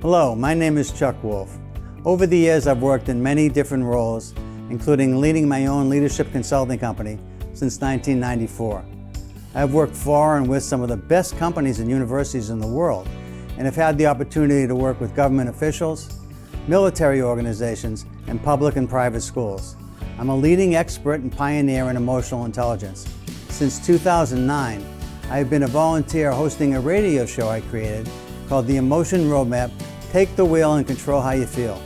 Hello, my name is Chuck Wolf. Over the years, I've worked in many different roles, including leading my own leadership consulting company since 1994. I've worked for and with some of the best companies and universities in the world, and have had the opportunity to work with government officials, military organizations, and public and private schools. I'm a leading expert and pioneer in emotional intelligence. Since 2009, I've been a volunteer hosting a radio show I created called The Emotion Roadmap, Take the Wheel and Control How You Feel.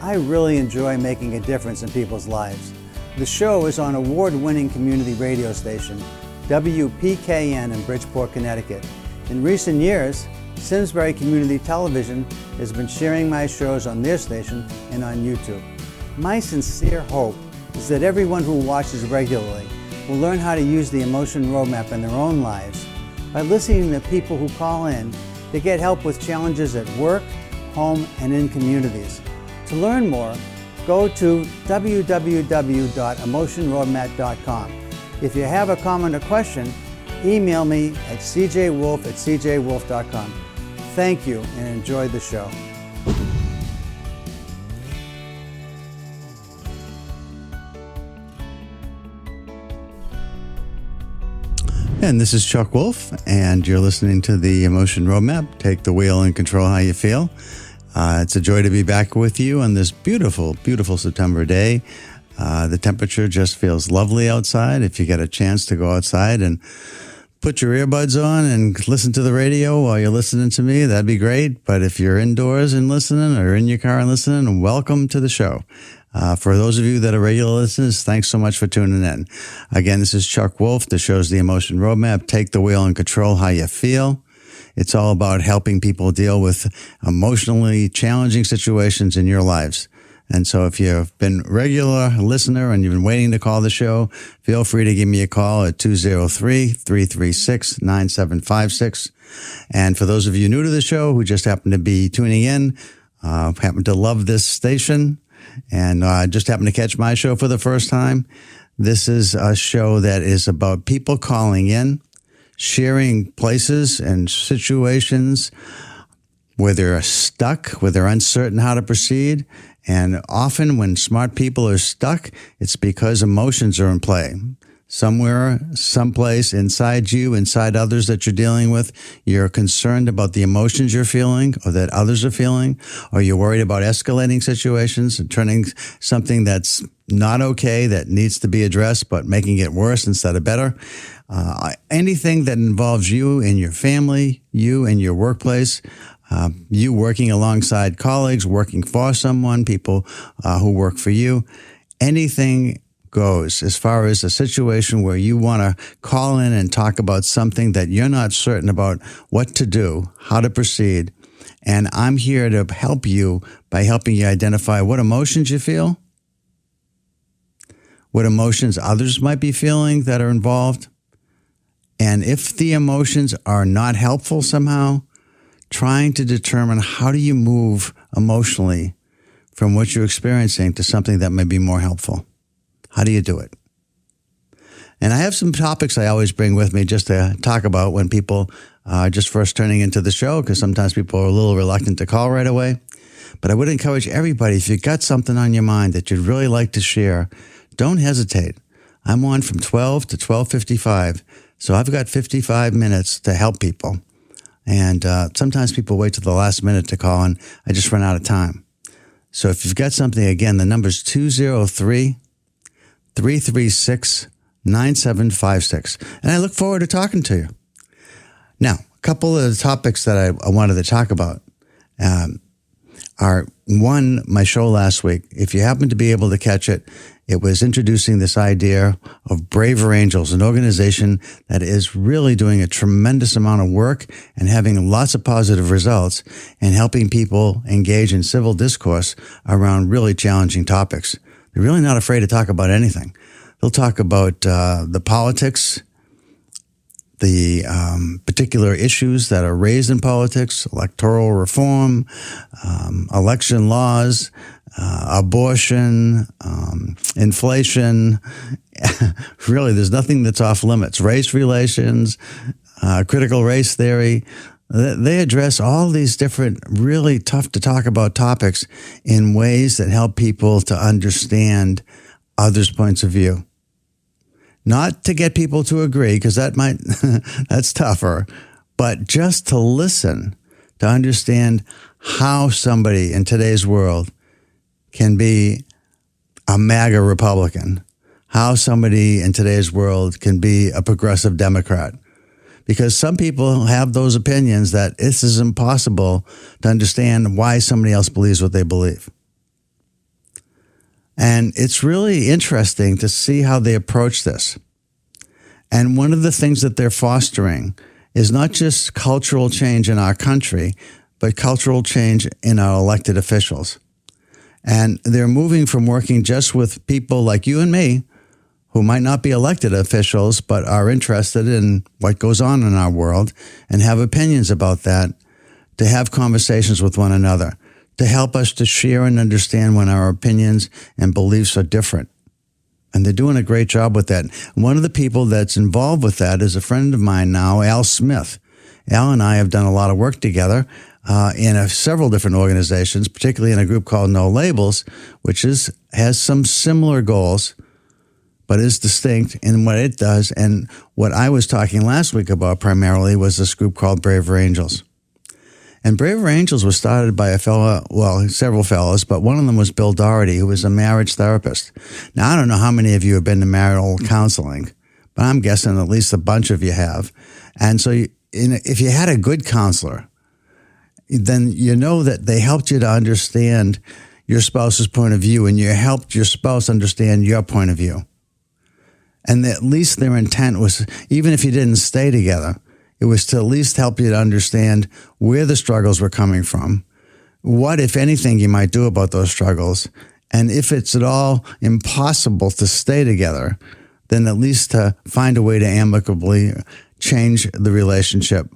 I really enjoy making a difference in people's lives. The show is on award-winning community radio station, WPKN in Bridgeport, Connecticut. In recent years, Simsbury Community Television has been sharing my shows on their station and on YouTube. My sincere hope is that everyone who watches regularly will learn how to use the emotion roadmap in their own lives by listening to people who call in to get help with challenges at work, home, and in communities. To learn more, go to www.emotionroadmap.com. If you have a comment or question, email me at cjwolf@cjwolf.com. Thank you and enjoy the show. And this is Chuck Wolf, and you're listening to the Emotion Roadmap, Take the Wheel and Control How You Feel. It's a joy to be back with you on this beautiful, beautiful September day. The temperature just feels lovely outside. If you get a chance to go outside and put your earbuds on and listen to the radio while you're listening to me, that'd be great. But if you're indoors and listening or in your car and listening, welcome to the show. For those of you that are regular listeners, thanks so much for tuning in. Again, this is Chuck Wolf. The show's The Emotion Roadmap, Take the Wheel and Control How You Feel. It's all about helping people deal with emotionally challenging situations in your lives. And so if you've been a regular listener and you've been waiting to call the show, feel free to give me a call at 203-336-9756. And for those of you new to the show who just happen to be tuning in, happen to love this station, and just happen to catch my show for the first time, this is a show that is about people calling in, sharing places and situations where they're stuck, where they're uncertain how to proceed. And often when smart people are stuck, it's because emotions are in play. Somewhere, someplace inside you, inside others that you're dealing with, you're concerned about the emotions you're feeling or that others are feeling, or you're worried about escalating situations and turning something that's not okay, that needs to be addressed, but making it worse instead of better. Anything that involves you and your family, you and your workplace, you working alongside colleagues, working for someone, people who work for you, anything goes as far as a situation where you want to call in and talk about something that you're not certain about what to do, how to proceed. And I'm here to help you by helping you identify what emotions you feel, what emotions others might be feeling that are involved. And if the emotions are not helpful somehow, trying to determine how do you move emotionally from what you're experiencing to something that may be more helpful. How do you do it? And I have some topics I always bring with me just to talk about when people are just first turning into the show, because sometimes people are a little reluctant to call right away. But I would encourage everybody, if you've got something on your mind that you'd really like to share, don't hesitate. I'm on from 12 to 12:55, so I've got 55 minutes to help people. And sometimes people wait till the last minute to call, and I just run out of time. So if you've got something, again, the number's 203-336-9756. And I look forward to talking to you. Now, a couple of the topics that I wanted to talk about are, one, my show last week. If you happen to be able to catch it, it was introducing this idea of Braver Angels, an organization that is really doing a tremendous amount of work and having lots of positive results and helping people engage in civil discourse around really challenging topics. They're really not afraid to talk about anything. They'll talk about the politics, the particular issues that are raised in politics, electoral reform, election laws, abortion, inflation. Really, there's nothing that's off limits. Race relations, critical race theory. They address all these different, really tough to talk about topics in ways that help people to understand others' points of view. Not to get people to agree, because that's tougher, but just to listen, to understand how somebody in today's world can be a MAGA Republican, how somebody in today's world can be a progressive Democrat. Because some people have those opinions that this is impossible to understand why somebody else believes what they believe. And it's really interesting to see how they approach this. And one of the things that they're fostering is not just cultural change in our country, but cultural change in our elected officials. And they're moving from working just with people like you and me, who might not be elected officials, but are interested in what goes on in our world and have opinions about that, to have conversations with one another, to help us to share and understand when our opinions and beliefs are different. And they're doing a great job with that. One of the people that's involved with that is a friend of mine now, Al Smith. Al and I have done a lot of work together in several different organizations, particularly in a group called No Labels, which has some similar goals, but is distinct in what it does. And what I was talking last week about primarily was this group called Braver Angels. And Braver Angels was started by several fellows, but one of them was Bill Doherty, who was a marriage therapist. Now, I don't know how many of you have been to marital counseling, but I'm guessing at least a bunch of you have. And so if you had a good counselor, then you know that they helped you to understand your spouse's point of view, and you helped your spouse understand your point of view. And at least their intent was, even if you didn't stay together, it was to at least help you to understand where the struggles were coming from, what, if anything, you might do about those struggles, and if it's at all impossible to stay together, then at least to find a way to amicably change the relationship,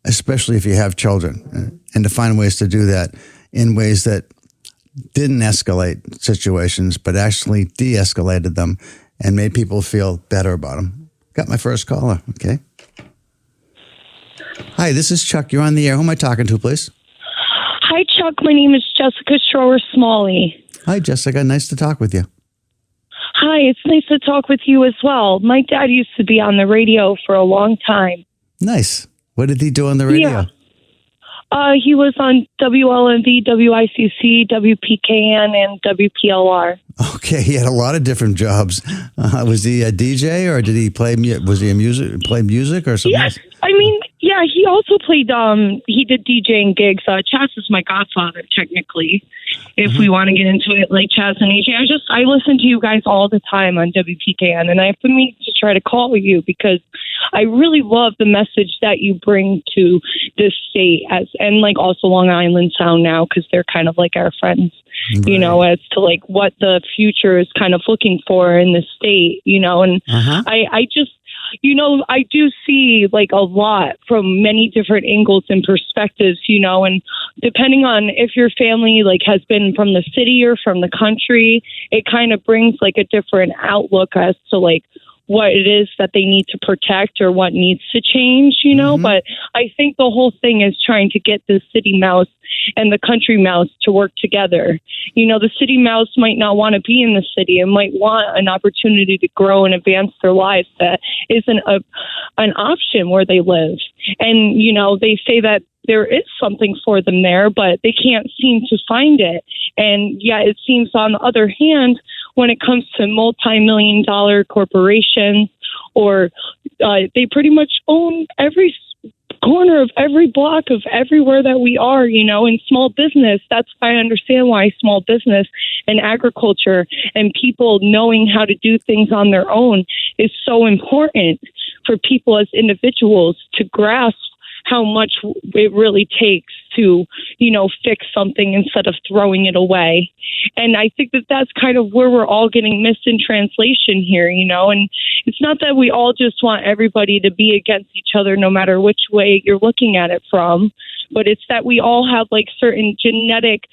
especially if you have children, and to find ways to do that in ways that didn't escalate situations, but actually de-escalated them and made people feel better about them. Got my first caller. Okay. Hi, this is Chuck. You're on the air. Who am I talking to, please? Hi, Chuck. My name is Jessica Schroer-Smalley. Hi, Jessica. Nice to talk with you. Hi, it's nice to talk with you as well. My dad used to be on the radio for a long time. Nice. What did he do on the radio? Yeah. He was on WLNV, WICC, WPKN, and WPLR. Okay, he had a lot of different jobs. Was he a DJ, or did he play? Was he play music or something? Yes, I mean, yeah. He also played. He did DJing gigs. Chaz is my godfather, technically. If we want to get into it, like Chaz and AJ, I listen to you guys all the time on WPKN, and I've been meaning to try to call you because I really love the message that you bring to this state, and like also Long Island Sound now, because they're kind of like our friends, right. You know, as to like what the future is kind of looking for in the state, you know, and I just, you know, I do see like a lot from many different angles and perspectives, you know, and depending on if your family like has been from the city or from the country, it kind of brings like a different outlook as to like what it is that they need to protect or what needs to change, you know, but I think the whole thing is trying to get the city mouse and the country mouse to work together. You know, the city mouse might not want to be in the city and might want an opportunity to grow and advance their lives that isn't an option where they live. And, you know, they say that there is something for them there, but they can't seem to find it. And yeah, it seems on the other hand, when it comes to multi-million-dollar corporations, or they pretty much own every corner of every block of everywhere that we are, you know, in small business. That's why I understand why small business and agriculture and people knowing how to do things on their own is so important for people as individuals to grasp how much it really takes to, you know, fix something instead of throwing it away. And I think that that's kind of where we're all getting missed in translation here, you know, and it's not that we all just want everybody to be against each other, no matter which way you're looking at it from, but it's that we all have like certain genetic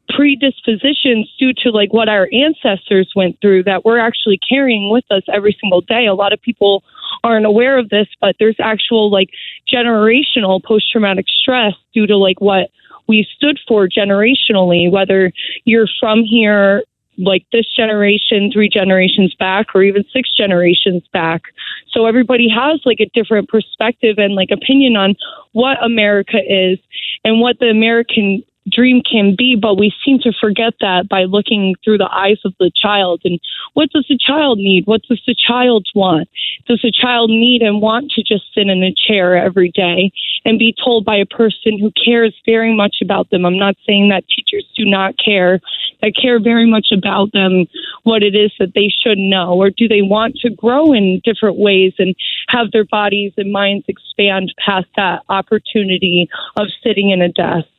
predispositions due to like what our ancestors went through that we're actually carrying with us every single day. A lot of people aren't aware of this, but there's actual like generational post-traumatic stress due to like what we stood for generationally, whether you're from here like this generation, 3 generations back, or even 6 generations back. So everybody has like a different perspective and like opinion on what America is and what the American dream can be, but we seem to forget that by looking through the eyes of the child. And what does the child need? What does the child want? Does the child need and want to just sit in a chair every day and be told by a person who cares very much about them? I'm not saying that teachers do not care, that care very much about them, what it is that they should know, or do they want to grow in different ways and have their bodies and minds expand past that opportunity of sitting in a desk?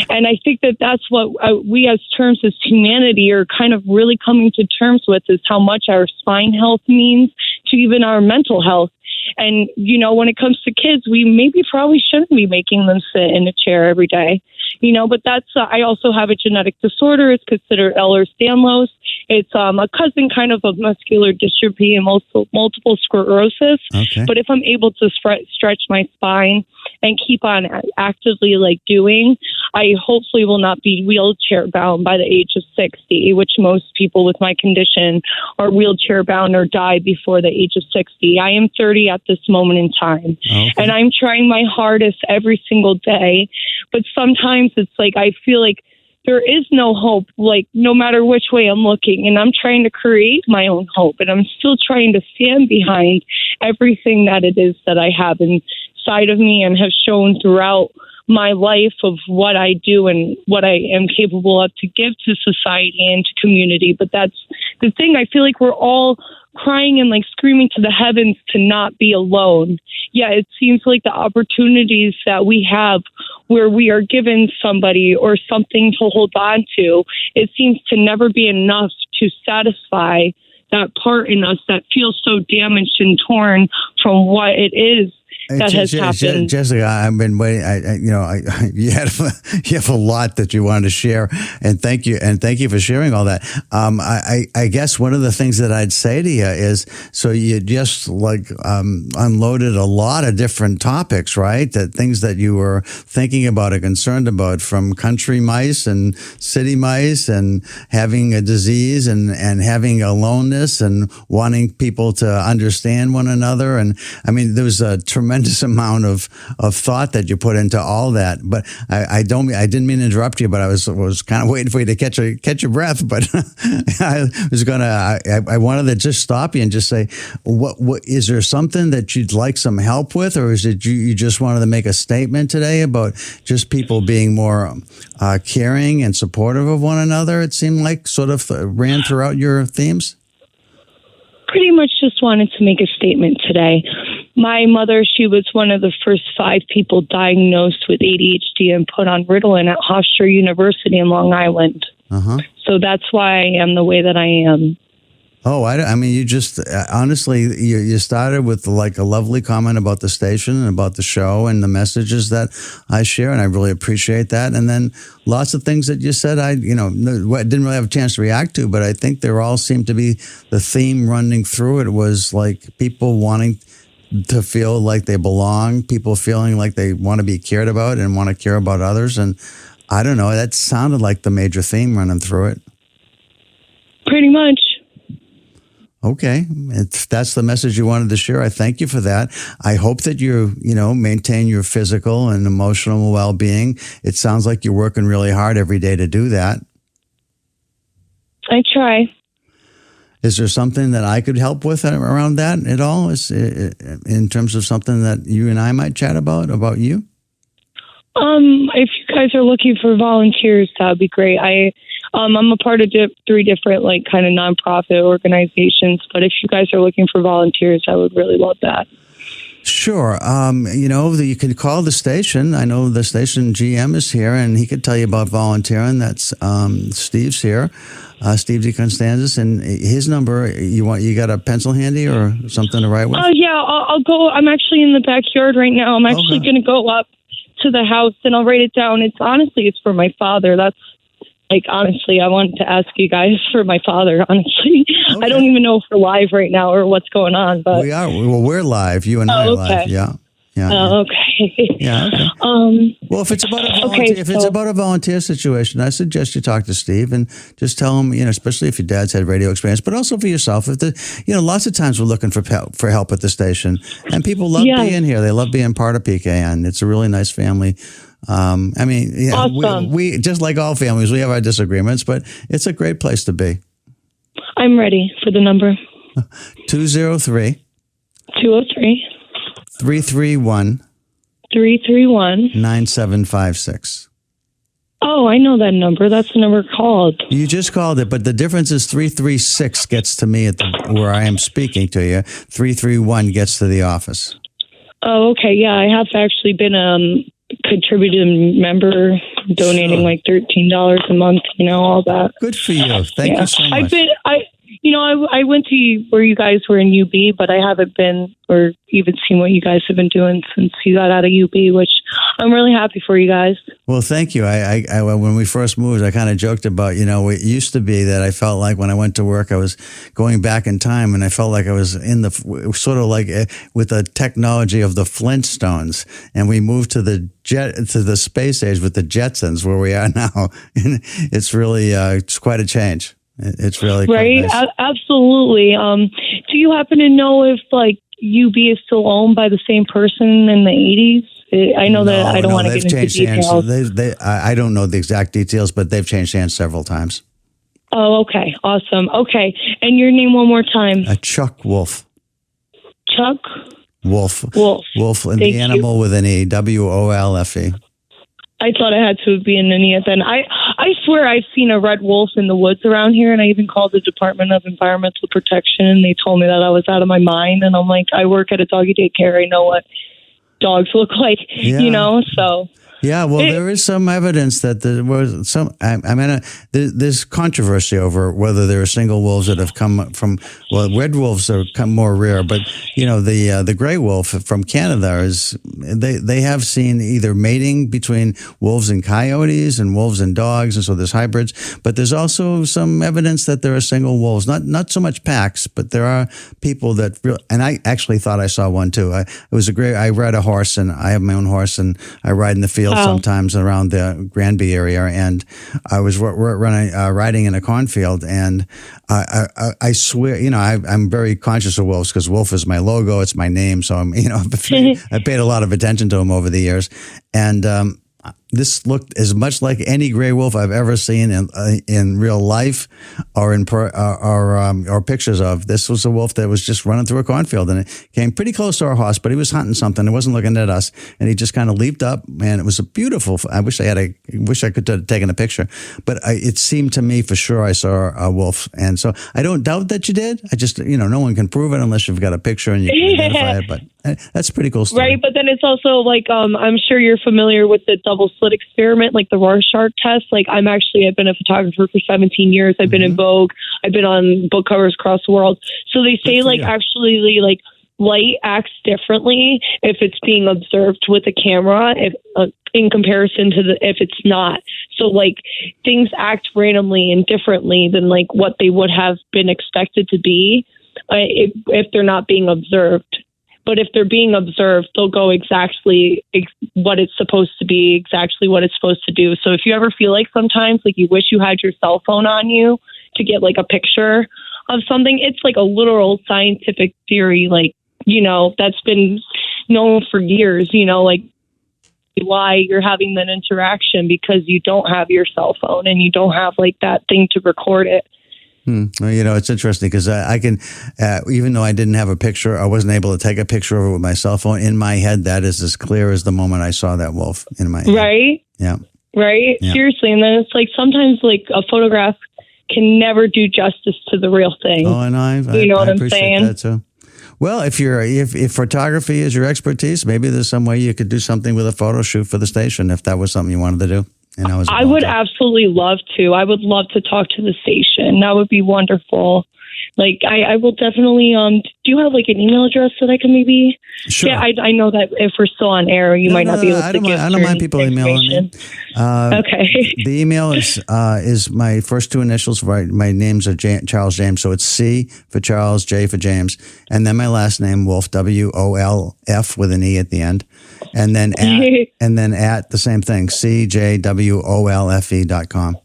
And I think that that's what we as terms as humanity are kind of really coming to terms with, is how much our spine health means to even our mental health. And, you know, when it comes to kids, we maybe probably shouldn't be making them sit in a chair every day, you know, but that's, I also have a genetic disorder. It's considered Ehlers-Danlos. It's a cousin kind of muscular dystrophy and multiple sclerosis. Okay. But if I'm able to stretch my spine and keep on actively like doing, I hopefully will not be wheelchair bound by the age of 60, which most people with my condition are wheelchair bound or die before the age of 60. I am 30 at this moment in time. Okay. And I'm trying my hardest every single day. But sometimes it's like, I feel like there is no hope, like no matter which way I'm looking, and I'm trying to create my own hope, and I'm still trying to stand behind everything that it is that I have inside of me and have shown throughout my life of what I do and what I am capable of to give to society and to community. But that's the thing. I feel like we're all crying and like screaming to the heavens to not be alone. Yeah, it seems like the opportunities that we have where we are given somebody or something to hold on to, it seems to never be enough to satisfy that part in us that feels so damaged and torn from what it is that has happened. Jessica, I've been waiting. You have a lot that you wanted to share, and thank you for sharing all that. I guess one of the things that I'd say to you is, so you just like unloaded a lot of different topics, right? That things that you were thinking about or concerned about, from country mice and city mice, and having a disease and having aloneness and wanting people to understand one another. And I mean, there was a tremendous amount of thought that you put into all that. But I didn't mean to interrupt you, but I was kind of waiting for you to catch your breath. But I wanted to just stop you and just say, what is there something that you'd like some help with, or is it you just wanted to make a statement today about just people being more caring and supportive of one another? It seemed like sort of ran throughout your themes. Pretty much just wanted to make a statement today. My mother, she was one of the first 5 people diagnosed with ADHD and put on Ritalin at Hofstra University in Long Island. Uh-huh. So that's why I am the way that I am. Oh, I mean, you just, honestly, you started with like a lovely comment about the station and about the show and the messages that I share, and I really appreciate that. And then lots of things that you said, I didn't really have a chance to react to, but I think there all seemed to be the theme running through it was like people wanting to feel like they belong, people feeling like they want to be cared about and want to care about others. And I don't know, that sounded like the major theme running through it. Pretty much. Okay. If that's the message you wanted to share, I thank you for that. I hope that you maintain your physical and emotional well-being. It sounds like you're working really hard every day to do that. I try. Is there something that I could help with around that at all? In terms of something that you and I might chat about you? If you guys are looking for volunteers, that would be great. I'm a part of 3 different like kind of nonprofit organizations, but if you guys are looking for volunteers, I would really love that. Sure. You can call the station. I know the station GM is here, and he could tell you about volunteering. That's Steve's here, Steve DeConstanzas, and his number. You got a pencil handy or something to write with? Oh yeah, I'll go. I'm actually in the backyard right now. I'm actually going to go up to the house and I'll write it down. It's for my father. That's like, honestly, I wanted to ask you guys for my father, honestly. Okay. I don't even know if we're live right now or what's going on. But we are. Well, we're live. You and I are live. Yeah. Yeah. Okay. Yeah. Okay. Well, if it's about a volunteer, it's about a volunteer situation, I suggest you talk to Steve and just tell him, especially if your dad's had radio experience, but also for yourself. If lots of times we're looking for help at the station, and people love being here. They love being part of PKN. It's a really nice family. Awesome. We just like all families, we have our disagreements, but it's a great place to be. I'm ready for the number. 203 331 9756. Oh, I know that number. That's the number called. You just called it, but the difference is 336 gets to me where I am speaking to you. 331 gets to the office. Oh, okay. Yeah, I have actually been contributing member, donating like $13 a month, all that. Good for you. Thank you so much. I went to where you guys were in UB, but I haven't been or even seen what you guys have been doing since you got out of UB, which I'm really happy for you guys. Well, thank you. I when we first moved, I kind of joked about, it used to be that I felt like when I went to work, I was going back in time, and I felt like I was in the sort of like with the technology of the Flintstones, and we moved to the space age with the Jetsons, where we are now. And it's really it's quite a change. It's really right. Nice. Absolutely. Do you happen to know if UB is still owned by the same person in the 80s? I know that I don't want to get into details. I don't know the exact details, but they've changed hands several times. Oh, okay. Awesome. Okay. And your name one more time? Chuck Wolf. Chuck? Wolf. Wolf. And the animal with an E. WOLFE. I thought it had to be an Indian then. I swear I've seen a red wolf in the woods around here, and I even called the Department of Environmental Protection, and they told me that I was out of my mind. And I'm like, I work at a doggy daycare. I know what dogs look like, so. Yeah, well, there is some evidence that there was some. There's controversy over whether there are single wolves that have come from. Well, red wolves are more rare, but the gray wolf from Canada they have seen either mating between wolves and coyotes and wolves and dogs, and so there's hybrids. But there's also some evidence that there are single wolves, not so much packs, but there are people that. And I actually thought I saw one too. I ride a horse, and I have my own horse, and I ride in the field. Sometimes around the Granby area, and I was riding in a cornfield, and I swear, I'm very conscious of wolves because wolf is my logo, it's my name, so I'm, I paid a lot of attention to them over the years, and this looked as much like any gray wolf I've ever seen in real life or in or pictures of. This was a wolf that was just running through a cornfield, and it came pretty close to our house, but he was hunting something. It wasn't looking at us, and he just kind of leaped up, and it was a beautiful. I wish I could have taken a picture, but it seemed to me for sure I saw a wolf, and so I don't doubt that you did. I just no one can prove it unless you've got a picture and you can identify it. But that's a pretty cool story. Right, but then it's also like I'm sure you're familiar with the double slit experiment, like the Rorschach test. Like I've been a photographer for 17 years. I've been in Vogue. I've been on book covers across the world. So they say actually light acts differently if it's being observed with a camera in comparison to if it's not. So things act randomly and differently than what they would have been expected to be if they're not being observed. But if they're being observed, they'll go exactly what it's supposed to be, exactly what it's supposed to do. So if you ever feel like sometimes you wish you had your cell phone on you to get a picture of something, it's a literal scientific theory, that's been known for years, why you're having that interaction because you don't have your cell phone and you don't have that thing to record it. Well, it's interesting because I can, even though I didn't have a picture, I wasn't able to take a picture of it with my cell phone. In my head, that is as clear as the moment I saw that wolf in my head. Right? Yeah. Right? Yeah. Seriously. And then it's sometimes a photograph can never do justice to the real thing. Oh, and I appreciate saying? That too. Well, if photography is your expertise, maybe there's some way you could do something with a photo shoot for the station if that was something you wanted to do. I would absolutely love to. I would love to talk to the station. That would be wonderful. like, I will definitely, do you have like an email address that I can maybe? Sure. Yeah, I know that if we're still on air, you might not be able to give I don't mind people emailing me. Okay. The email is my first two initials. Right, my names are Charles James, so it's C for Charles, J for James, and then my last name Wolf, WOLF with an E at the end, and then at the same thing, CJWOLFE.com.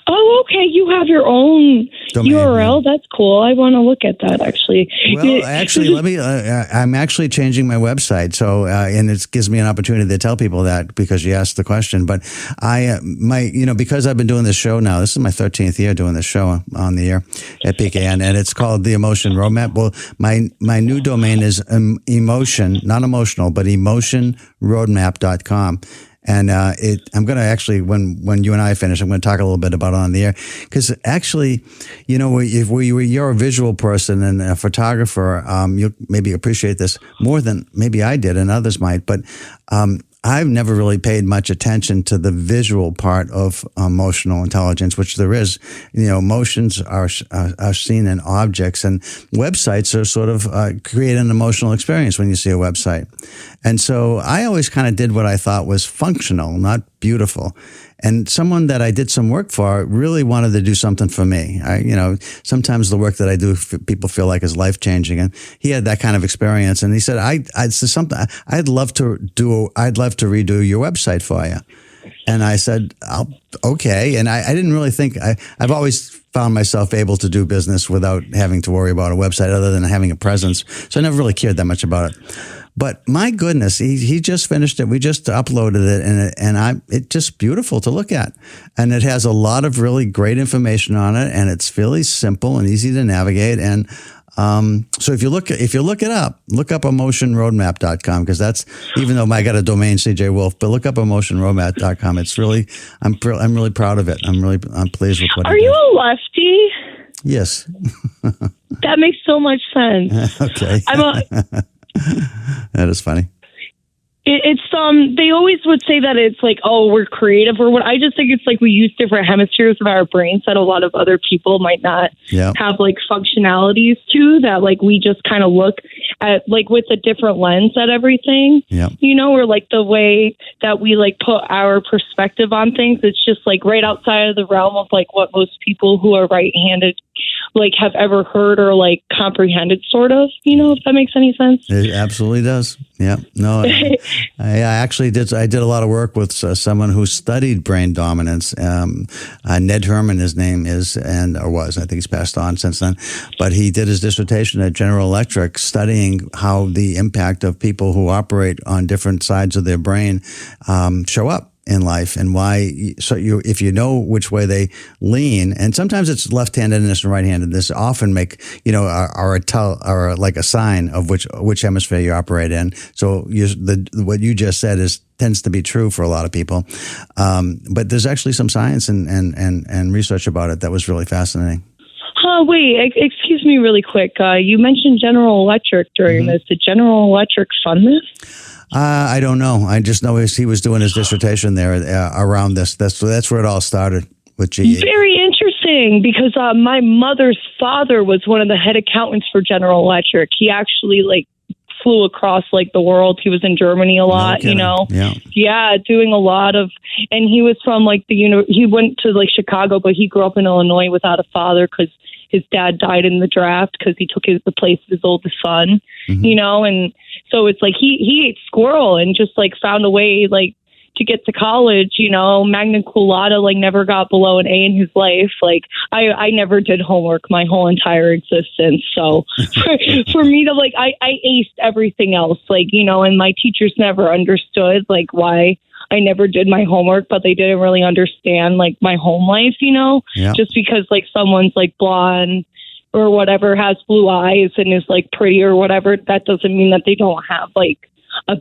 Oh, okay. You have your own domain, URL. Yeah. That's cool. I want to look at that, actually. Well, actually, let me. I'm actually changing my website, so and it gives me an opportunity to tell people that because you asked the question. But because I've been doing this show now. This is my 13th year doing this show on the air at PKN, and it's called the Emotion Roadmap. Well, my new domain is emotion, not emotional, but emotionroadmap.com. And I'm going to actually, when you and I finish, I'm going to talk a little bit about it on the air. Because actually, if you're a visual person and a photographer, you'll maybe appreciate this more than maybe I did and others might. But I've never really paid much attention to the visual part of emotional intelligence, which there is. Emotions are seen in objects, and websites are sort of create an emotional experience when you see a website. And so I always kind of did what I thought was functional, not beautiful. And someone that I did some work for really wanted to do something for me. Sometimes the work that I do, people feel like is life changing, and he had that kind of experience. And he said, I'd love to redo your website for you. And I said, okay. And I didn't really think I've always found myself able to do business without having to worry about a website other than having a presence. So I never really cared that much about it. But my goodness, he just finished it. We just uploaded it, and it's just beautiful to look at. And it has a lot of really great information on it, and it's fairly simple and easy to navigate. And so if you look it up, look up emotionroadmap.com, because that's, even though I got a domain CJ Wolf, but look up emotionroadmap.com. It's really, I'm really proud of it. I'm pleased with what. Are you a lefty? Yes. That makes so much sense. Okay. That is funny. It's they always would say that it's like, oh, we're creative or what. I just think it's like we use different hemispheres of our brains that a lot of other people might not have like functionalities to, that like we just kind of look at like with a different lens at everything. Or like the way that we like put our perspective on things, it's just like right outside of the realm of like what most people who are right-handed like have ever heard or like comprehended, sort of, if that makes any sense. It absolutely does. Yeah. No, I actually did. I did a lot of work with someone who studied brain dominance. Ned Herman, his name is, or was, I think he's passed on since then, but he did his dissertation at General Electric studying how the impact of people who operate on different sides of their brain show up in life, and why. So if you know which way they lean, and sometimes it's left-handedness and right-handedness, often make are like a sign of which hemisphere you operate in. So what you just said tends to be true for a lot of people, but there's actually some science and research about it that was really fascinating. Wait, excuse me really quick. You mentioned General Electric during this. Did General Electric fund this? I don't know. I just know he was doing his dissertation there around this. That's where it all started with GE. Very interesting, because my mother's father was one of the head accountants for General Electric. He actually flew across the world. He was in Germany a lot, Yeah, doing a lot of, and he was from he went to Chicago, but he grew up in Illinois without a father because his dad died in the draft because he took the place of his oldest son, and so it's he ate squirrel and just found a way to get to college, magna cum laude, never got below an A in his life. I never did homework my whole entire existence. So for me to I aced everything else, and my teachers never understood why I never did my homework, but they didn't really understand my home life, just because someone's blonde or whatever, has blue eyes and is pretty or whatever, that doesn't mean that they don't have a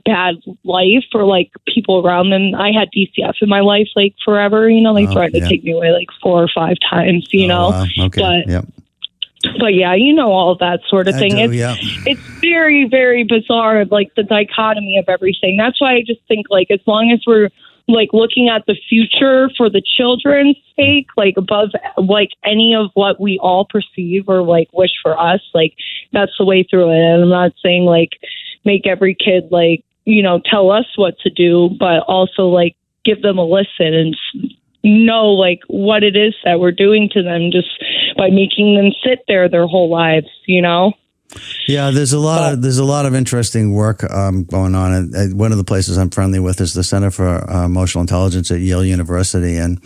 bad life or people around them. I had DCF in my life forever, they tried to take me away 4 or 5 times, Wow. Okay. But yeah, all of that sort of thing. It's very, very bizarre, the dichotomy of everything. That's why I just think as long as we're like looking at the future for the children's sake, like above like any of what we all perceive or like wish for us. Like that's the way through it. And I'm not saying like make every kid like, you know, tell us what to do, but also like give them a listen and know like what it is that we're doing to them just by making them sit there their whole lives, you know? Yeah, there's a lot of interesting work going on. And one of the places I'm friendly with is the Center for Emotional Intelligence at Yale University, and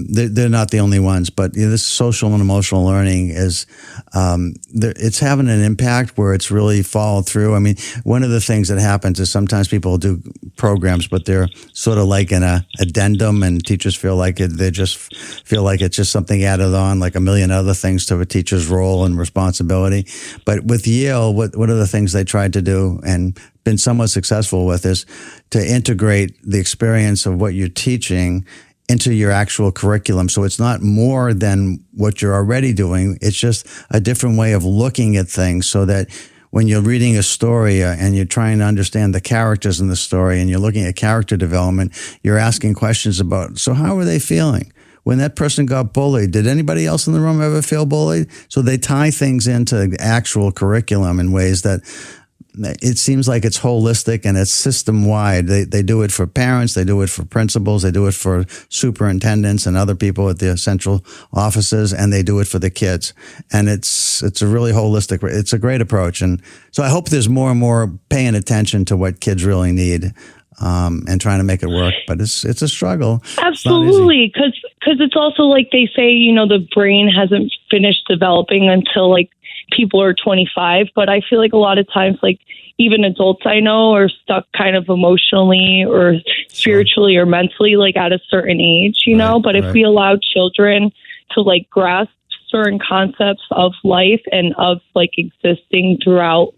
they're not the only ones. But you know, this social and emotional learning is it's having an impact where it's really followed through. I mean, one of the things that happens is sometimes people do programs, but they're sort of like an addendum, and teachers feel like they just feel like it's just something added on, like a million other things to a teacher's role and responsibility. But with Yale, one of the things they tried to do and been somewhat successful with is to integrate the experience of what you're teaching into your actual curriculum. So it's not more than what you're already doing. It's just a different way of looking at things, so that when you're reading a story and you're trying to understand the characters in the story and you're looking at character development, you're asking questions about, so how are they feeling? When that person got bullied, did anybody else in the room ever feel bullied? So they tie things into actual curriculum in ways that it seems like it's holistic and it's system-wide. They do it for parents, they do it for principals, they do it for superintendents and other people at the central offices, and they do it for the kids. And it's a really holistic, it's a great approach. And so I hope there's more and more paying attention to what kids really need. And trying to make it work, but it's a struggle. Absolutely, because it's also like they say, you know, the brain hasn't finished developing until like people are 25. But I feel like a lot of times, like even adults I know are stuck kind of emotionally or spiritually or mentally, like at a certain age, you know. But if we allow children to like grasp certain concepts of life and of like existing throughout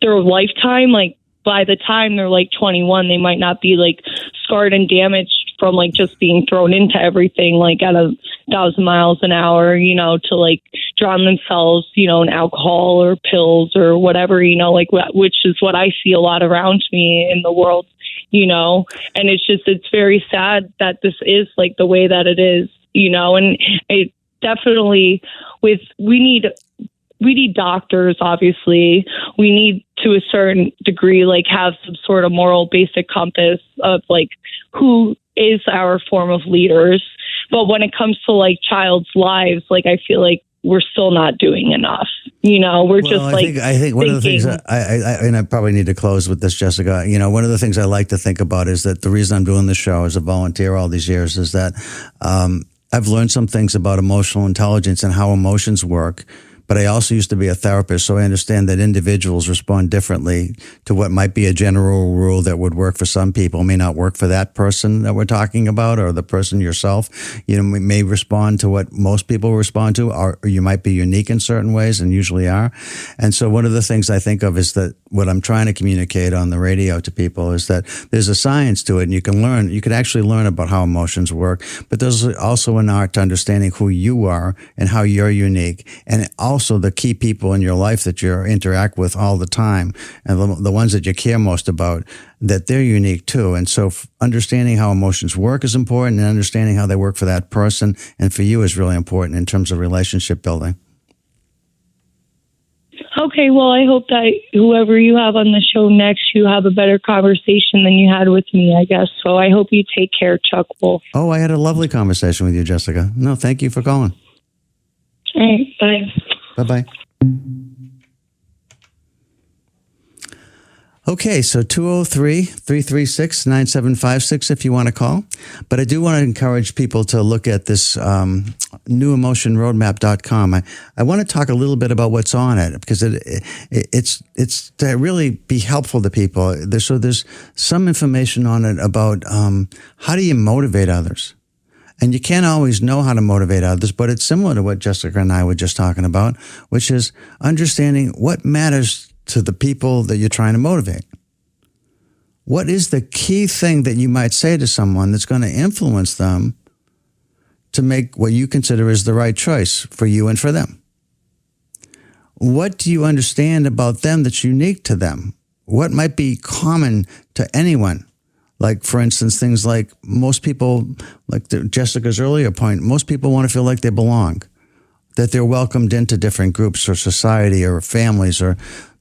their lifetime, like by the time they're like 21, they might not be like scarred and damaged from like just being thrown into everything like at 1,000 miles an hour, you know, to like drown themselves, you know, in alcohol or pills or whatever, you know, like which is what I see a lot around me in the world, you know. And it's very sad that this is like the way that it is, you know. And it definitely we need doctors, obviously. We need, to a certain degree, like have some sort of moral basic compass of like who is our form of leaders. But when it comes to like child's lives, like I feel like we're still not doing enough. You know, we're just like I think one of the things I probably need to close with this, Jessica. You know, one of the things I like to think about is that the reason I'm doing this show as a volunteer all these years is that I've learned some things about emotional intelligence and how emotions work. But I also used to be a therapist, so I understand that individuals respond differently to what might be a general rule that would work for some people, may not work for that person that we're talking about, or the person yourself. You know, may respond to what most people respond to, or you might be unique in certain ways, and usually are. And so one of the things I think of is that what I'm trying to communicate on the radio to people is that there's a science to it, and you can actually learn about how emotions work, but there's also an art to understanding who you are and how you're unique, and also the key people in your life that you interact with all the time, and the ones that you care most about, that they're unique too. And so understanding how emotions work is important, and understanding how they work for that person and for you is really important in terms of relationship building. Okay, well, I hope that whoever you have on the show next, you have a better conversation than you had with me, I guess. So I hope you take care, Chuck Wolf. Oh, I had a lovely conversation with you, Jessica. No, thank you for calling. All right, bye. Bye-bye. Okay, so 203-336-9756 if you want to call. But I do want to encourage people to look at this newemotionroadmap.com. I want to talk a little bit about what's on it, because it's to really be helpful to people. There's some information on it about how do you motivate others. And you can't always know how to motivate others, but it's similar to what Jessica and I were just talking about, which is understanding what matters to the people that you're trying to motivate. What is the key thing that you might say to someone that's going to influence them to make what you consider is the right choice for you and for them? What do you understand about them that's unique to them? What might be common to anyone? Like, for instance, things like most people, like Jessica's earlier point, most people want to feel like they belong, that they're welcomed into different groups or society or families, or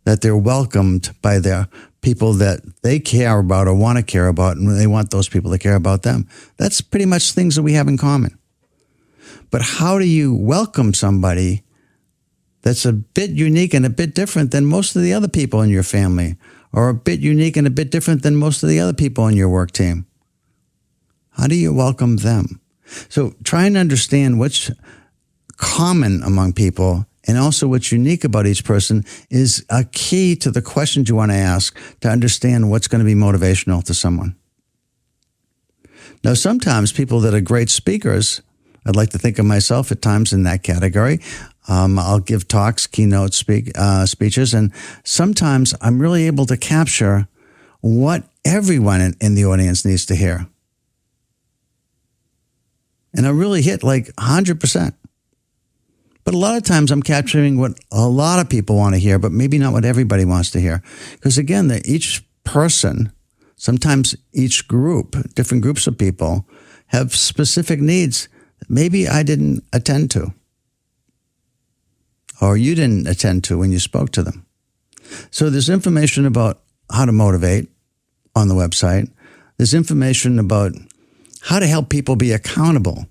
that they're welcomed by their people that they care about or want to care about, and they want those people to care about them. That's pretty much things that we have in common. But how do you welcome somebody that's a bit unique and a bit different than most of the other people in your family, or a bit unique and a bit different than most of the other people in your work team? How do you welcome them? So try and understand what's common among people and also what's unique about each person is a key to the questions you want to ask to understand what's going to be motivational to someone. Now, sometimes people that are great speakers, I'd like to think of myself at times in that category. I'll give talks, keynote speeches, and sometimes I'm really able to capture what everyone in the audience needs to hear. And I really hit like 100%. But a lot of times I'm capturing what a lot of people want to hear, but maybe not what everybody wants to hear. Because again, each person, sometimes each group, different groups of people, have specific needs that maybe I didn't attend to, or you didn't attend to when you spoke to them. So there's information about how to motivate on the website. There's information about how to help people be accountable.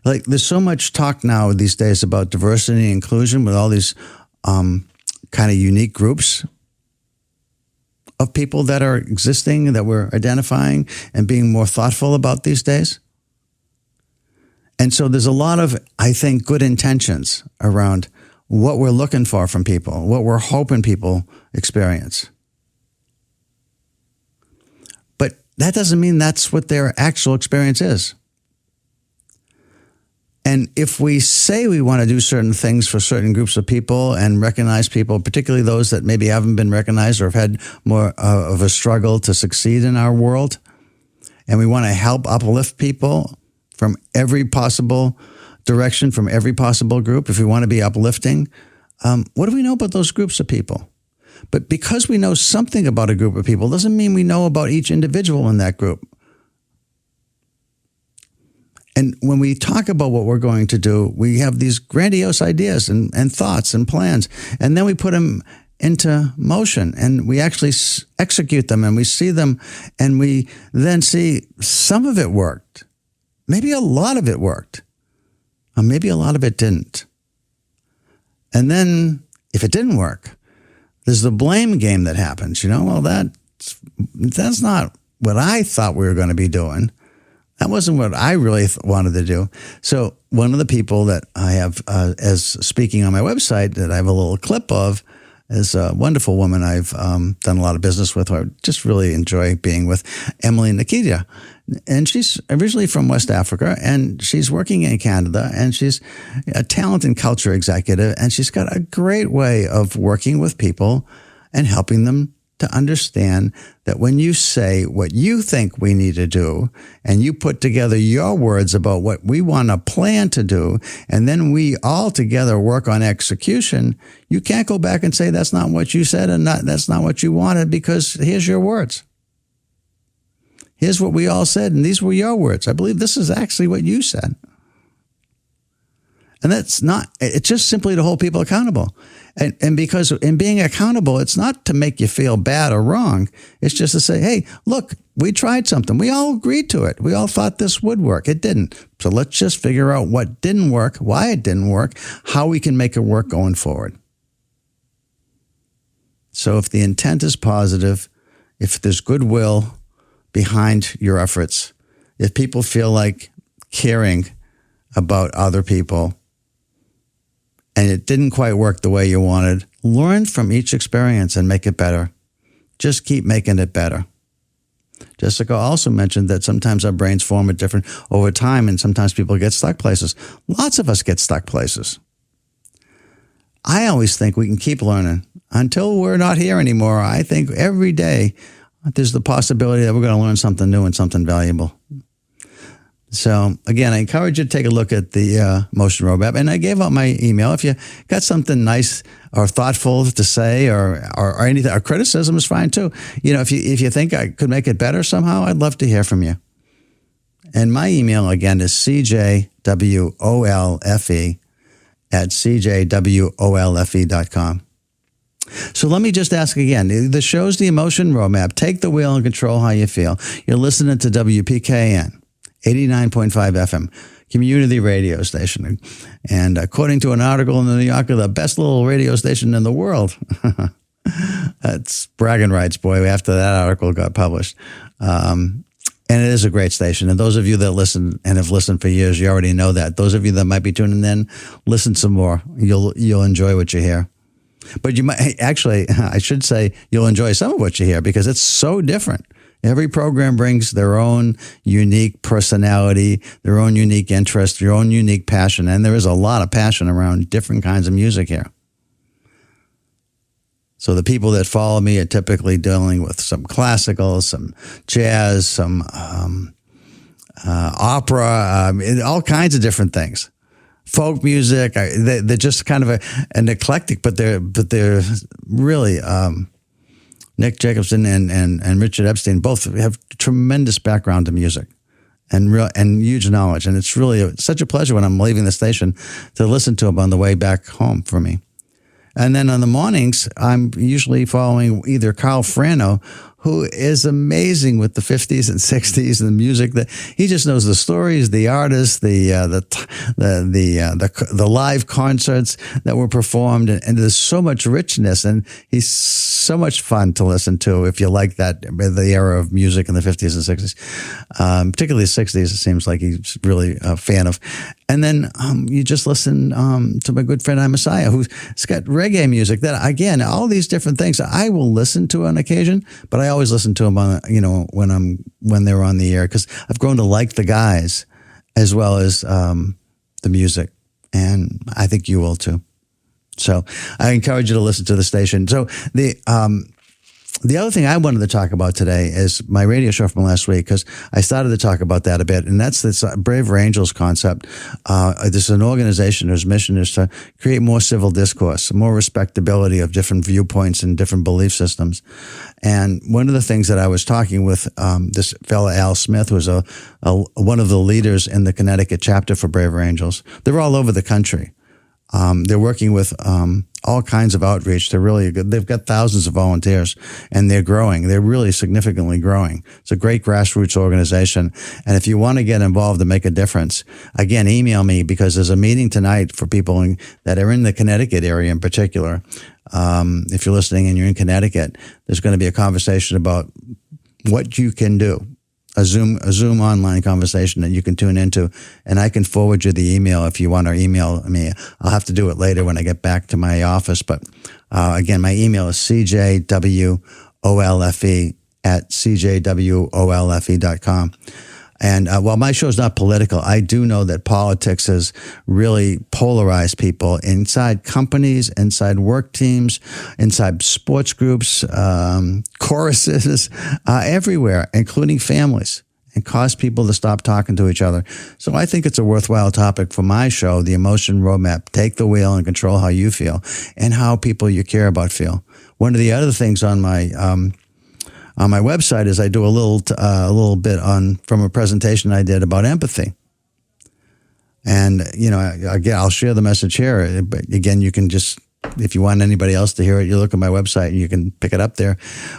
Like, there's so much talk now these days about diversity and inclusion with all these kind of unique groups of people that are existing, that we're identifying and being more thoughtful about these days. And so there's a lot of, I think, good intentions around what we're looking for from people, what we're hoping people experience. But that doesn't mean that's what their actual experience is. And if we say we want to do certain things for certain groups of people and recognize people, particularly those that maybe haven't been recognized or have had more of a struggle to succeed in our world, and we want to help uplift people from every possible direction, from every possible group, if we want to be uplifting, what do we know about those groups of people? But because we know something about a group of people doesn't mean we know about each individual in that group. And when we talk about what we're going to do, we have these grandiose ideas and thoughts and plans, and then we put them into motion, and we actually execute them, and we see them, and we then see some of it worked. Maybe a lot of it worked, or maybe a lot of it didn't. And then if it didn't work, there's the blame game that happens. Well, that's not what I thought we were going to be doing. That wasn't what I really wanted to do. So one of the people that I have as speaking on my website that I have a little clip of is a wonderful woman I've done a lot of business with, who I just really enjoy being with, Emily Nikita. And she's originally from West Africa, and she's working in Canada, and she's a talent and culture executive, and she's got a great way of working with people and helping them to understand that when you say what you think we need to do, and you put together your words about what we want to plan to do, and then we all together work on execution, you can't go back and say that's not what you said and that's not what you wanted, because here's your words. Here's what we all said, and these were your words. I believe this is actually what you said. And it's just simply to hold people accountable. And because in being accountable, it's not to make you feel bad or wrong. It's just to say, hey, look, we tried something. We all agreed to it. We all thought this would work. It didn't. So let's just figure out what didn't work, why it didn't work, how we can make it work going forward. So if the intent is positive, if there's goodwill behind your efforts, if people feel like caring about other people, and it didn't quite work the way you wanted, learn from each experience and make it better. Just keep making it better. Jessica also mentioned that sometimes our brains form it different over time, and sometimes people get stuck places. Lots of us get stuck places. I always think we can keep learning until we're not here anymore. I think every day there's the possibility that we're going to learn something new and something valuable. So again, I encourage you to take a look at the Emotion Roadmap, and I gave out my email. If you got something nice or thoughtful to say, or anything, or criticism is fine too. If you think I could make it better somehow, I'd love to hear from you. And my email again is cjwolfe@cjwolfe.com. So let me just ask again. The show's the Emotion Roadmap. Take the wheel and control how you feel. You're listening to WPKN. 89.5 FM, community radio station. And according to an article in the New Yorker, the best little radio station in the world. That's bragging rights, boy, after that article got published. And it is a great station. And those of you that listen and have listened for years, you already know that. Those of you that might be tuning in, listen some more. You'll enjoy what you hear. But you might actually, I should say, you'll enjoy some of what you hear because it's so different. Every program brings their own unique personality, their own unique interest, their own unique passion. And there is a lot of passion around different kinds of music here. So the people that follow me are typically dealing with some classical, some jazz, some opera, all kinds of different things. Folk music, they're just kind of an eclectic, but they're really... Nick Jacobson and Richard Epstein both have tremendous background in music and huge knowledge. And it's really such a pleasure when I'm leaving the station to listen to them on the way back home for me. And then on the mornings, I'm usually following either Carl Frano, who is amazing with the 50s and 60s and the music that he just knows the stories, the artists, the live concerts that were performed, and there's so much richness, and he's so much fun to listen to if you like the era of music in the 50s and 60s, particularly the 60s. It seems like he's really a fan of. And then you just listen to my good friend Messiah, who's got reggae music that, again, all these different things I will listen to on occasion, but I always listen to them on, when they're on the air, because I've grown to like the guys as well as the music, and I think you will too. So I encourage you to listen to the station. So the other thing I wanted to talk about today is my radio show from last week, because I started to talk about that a bit, and that's this Braver Angels concept. This is an organization whose mission is to create more civil discourse, more respectability of different viewpoints and different belief systems. And one of the things that I was talking with this fella, Al Smith, who's one of the leaders in the Connecticut chapter for Braver Angels. They're all over the country. They're working with all kinds of outreach. They're really good. They've got thousands of volunteers, and they're growing. They're really significantly growing. It's a great grassroots organization. And if you want to get involved and make a difference, again, email me, because there's a meeting tonight for people that are in the Connecticut area in particular. If you're listening and you're in Connecticut, there's going to be a conversation about what you can do. A Zoom online conversation that you can tune into, and I can forward you the email if you want to email me. I'll have to do it later when I get back to my office. But again, my email is cjwolfe@cjwolfe.com. And while my show is not political, I do know that politics has really polarized people inside companies, inside work teams, inside sports groups, choruses, everywhere, including families, and cause people to stop talking to each other. So I think it's a worthwhile topic for my show, The Emotion Roadmap. Take the wheel and control how you feel and how people you care about feel. One of the other things on my website is I do a little bit from a presentation I did about empathy. And, again, I'll share the message here. But again, you can just, if you want anybody else to hear it, you look at my website and you can pick it up there.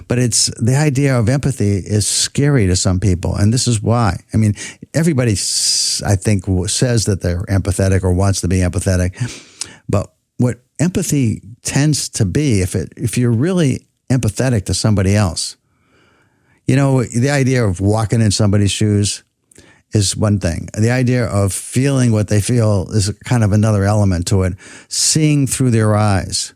But it's the idea of empathy is scary to some people. And this is why. I mean, everybody, I think, says that they're empathetic or wants to be empathetic. But what empathy tends to be, if you're really empathetic to somebody else, the idea of walking in somebody's shoes is one thing. The idea of feeling what they feel is kind of another element to it. Seeing through their eyes,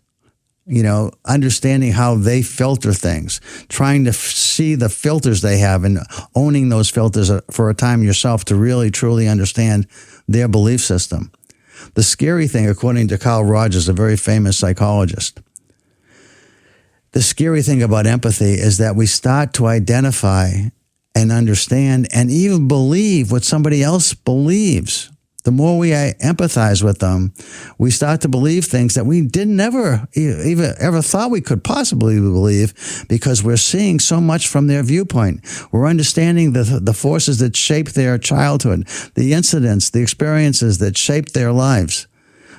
understanding how they filter things, trying to see the filters they have and owning those filters for a time yourself to really, truly understand their belief system. The scary thing, according to Carl Rogers, a very famous psychologist, the scary thing about empathy is that we start to identify and understand and even believe what somebody else believes. The more we empathize with them, we start to believe things that we didn't ever thought we could possibly believe, because we're seeing so much from their viewpoint. We're understanding the forces that shape their childhood, the incidents, the experiences that shaped their lives.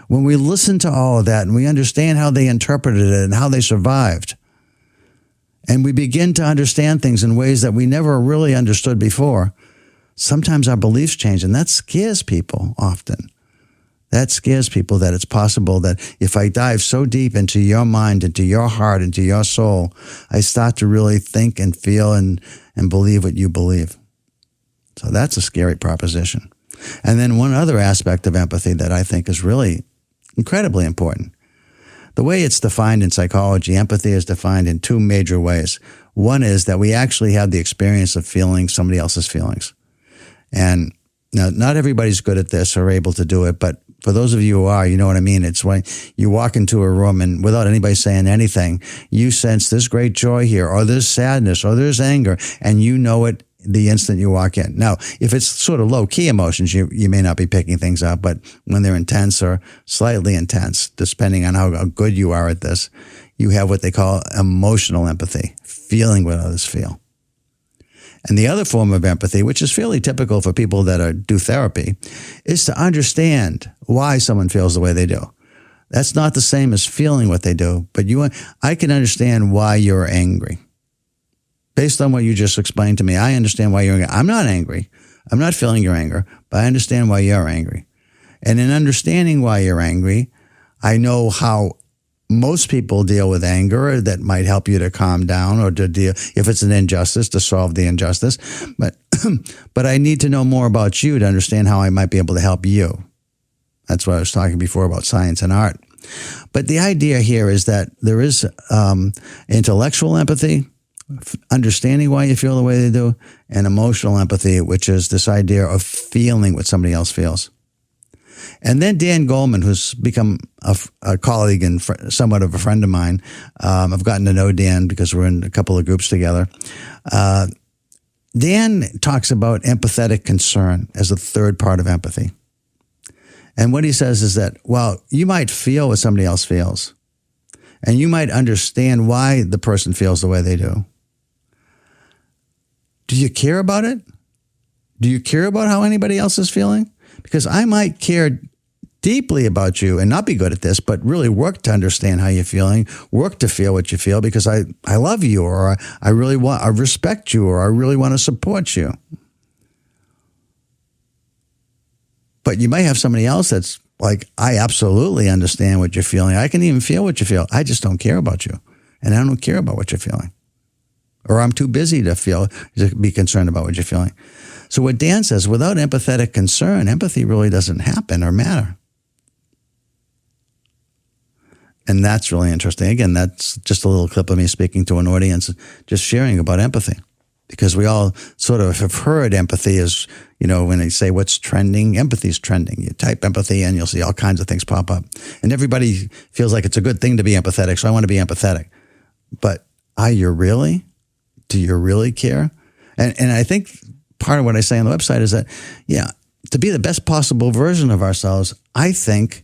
When we listen to all of that and we understand how they interpreted it and how they survived, and we begin to understand things in ways that we never really understood before, sometimes our beliefs change, and that scares people often. That scares people, that it's possible that if I dive so deep into your mind, into your heart, into your soul, I start to really think and feel and believe what you believe. So that's a scary proposition. And then one other aspect of empathy that I think is really incredibly important. The way it's defined in psychology, empathy is defined in two major ways. One is that we actually have the experience of feeling somebody else's feelings. And now, not everybody's good at this or able to do it, but for those of you who are, you know what I mean. It's when you walk into a room and without anybody saying anything, you sense there's great joy here, or there's sadness, or there's anger, and you know it the instant you walk in. Now, if it's sort of low-key emotions, you may not be picking things up, but when they're intense or slightly intense, depending on how good you are at this, you have what they call emotional empathy, feeling what others feel. And the other form of empathy, which is fairly typical for people that do therapy, is to understand why someone feels the way they do. That's not the same as feeling what they do, but I can understand why you're angry. Based on what you just explained to me, I understand why you're angry. I'm not angry. I'm not feeling your anger, but I understand why you're angry. And in understanding why you're angry, I know how most people deal with anger that might help you to calm down, or to deal, if it's an injustice, to solve the injustice. But I need to know more about you to understand how I might be able to help you. That's what I was talking before about science and art. But the idea here is that there is intellectual empathy, understanding why you feel the way they do, and emotional empathy, which is this idea of feeling what somebody else feels. And then Dan Goleman, who's become a colleague and somewhat of a friend of mine, I've gotten to know Dan because we're in a couple of groups together. Dan talks about empathetic concern as a third part of empathy. And what he says is that, well, you might feel what somebody else feels, and you might understand why the person feels the way they do. Do you care about it? Do you care about how anybody else is feeling? Because I might care deeply about you and not be good at this, but really work to understand how you're feeling, work to feel what you feel, because I love you, or I respect you, or I really want to support you. But you might have somebody else that's like, I absolutely understand what you're feeling. I can even feel what you feel. I just don't care about you. And I don't care about what you're feeling. Or I'm too busy to be concerned about what you're feeling. So what Dan says, without empathetic concern, empathy really doesn't happen or matter. And that's really interesting. Again, that's just a little clip of me speaking to an audience, just sharing about empathy. Because we all sort of have heard empathy as, when they say what's trending, empathy's trending. You type empathy and you'll see all kinds of things pop up. And everybody feels like it's a good thing to be empathetic, so I want to be empathetic. But are you really? Do you really care? And I think part of what I say on the website is that, to be the best possible version of ourselves, I think